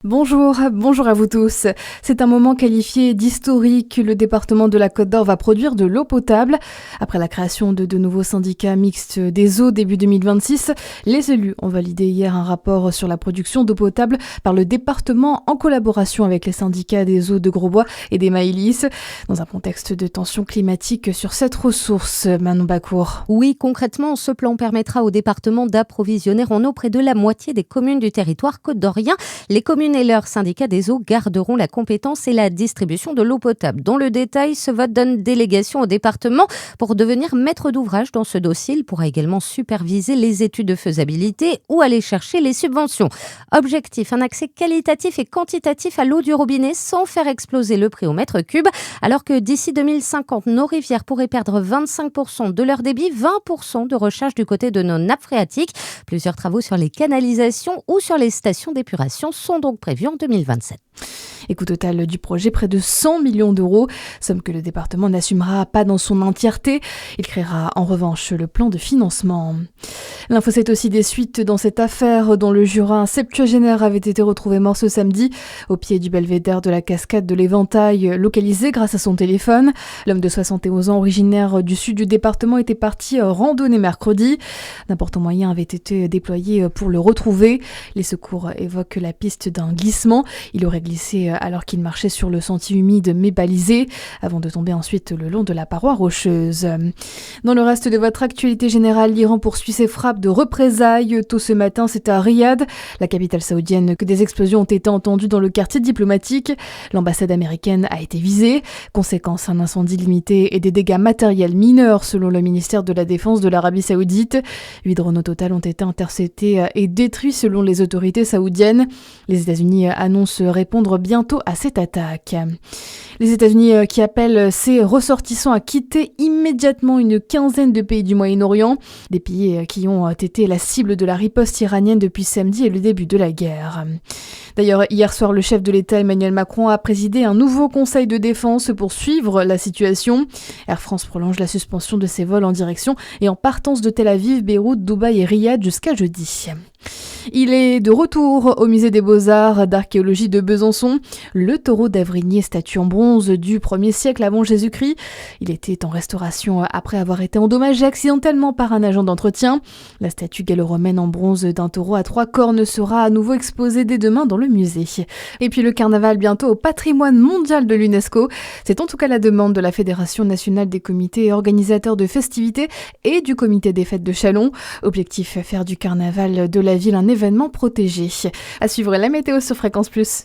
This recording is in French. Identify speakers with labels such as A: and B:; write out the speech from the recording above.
A: Bonjour à vous tous. C'est un moment qualifié d'historique. Le département de la Côte d'Or va produire de l'eau potable. Après la création de nouveaux syndicats mixtes des eaux début 2026, les élus ont validé hier un rapport sur la production d'eau potable par le département en collaboration avec les syndicats des eaux de Grosbois et des Maïlis, dans un contexte de tension climatique sur cette ressource. Manon Bacour.
B: Oui, concrètement, ce plan permettra au département d'approvisionner en eau près de la moitié des communes du territoire côte-d'orien. Les communes et leurs syndicats des eaux garderont la compétence et la distribution de l'eau potable. Dans le détail, ce vote donne délégation au département pour devenir maître d'ouvrage dans ce dossier. Il pourra également superviser les études de faisabilité ou aller chercher les subventions. Objectif, un accès qualitatif et quantitatif à l'eau du robinet sans faire exploser le prix au mètre cube, alors que d'ici 2050, nos rivières pourraient perdre 25% de leur débit, 20% de recharge du côté de nos nappes phréatiques. Plusieurs travaux sur les canalisations ou sur les stations d'épuration sont donc prévus en 2027.
A: Et coût total du projet, près de 100 millions d'euros, somme que le département n'assumera pas dans son entièreté. Il créera en revanche le plan de financement. L'info, c'est aussi des suites dans cette affaire dont le Jura, un septuagénaire, avait été retrouvé mort ce samedi au pied du belvédère de la cascade de l'Éventail, localisé grâce à son téléphone. L'homme de 71 ans, originaire du sud du département, était parti randonner mercredi. D'importants moyens avaient été déployés pour le retrouver. Les secours évoquent la piste d'un glissement. Il aurait glissé alors qu'il marchait sur le sentier humide mais balisé, avant de tomber ensuite le long de la paroi rocheuse. Dans le reste de votre actualité générale, l'Iran poursuit ses frappes de représailles. Tôt ce matin, c'est à Riyad, la capitale saoudienne, que des explosions ont été entendues dans le quartier diplomatique. L'ambassade américaine a été visée. Conséquence, un incendie limité et des dégâts matériels mineurs selon le ministère de la Défense de l'Arabie Saoudite. 8 drones au total ont été interceptés et détruits selon les autorités saoudiennes. Les États-Unis annoncent répondre bientôt à cette attaque. Les États-Unis qui appellent ses ressortissants à quitter immédiatement une quinzaine de pays du Moyen-Orient, des pays qui ont été la cible de la riposte iranienne depuis samedi et le début de la guerre. D'ailleurs, hier soir, le chef de l'État Emmanuel Macron a présidé un nouveau conseil de défense pour suivre la situation. Air France prolonge la suspension de ses vols en direction et en partance de Tel Aviv, Beyrouth, Dubaï et Riyad jusqu'à jeudi. Il est de retour au musée des Beaux-Arts d'archéologie de Besançon. Le taureau d'Avrigny, statue en bronze du 1er siècle avant Jésus-Christ. Il était en restauration après avoir été endommagé accidentellement par un agent d'entretien. La statue gallo-romaine en bronze d'un taureau à 3 cornes sera à nouveau exposée dès demain dans le musée. Et puis le carnaval bientôt au patrimoine mondial de l'UNESCO. C'est en tout cas la demande de la Fédération nationale des comités organisateurs de festivités et du comité des fêtes de Châlons. Objectif, faire du carnaval de la ville un événement protégé. À suivre la météo sur Fréquence Plus.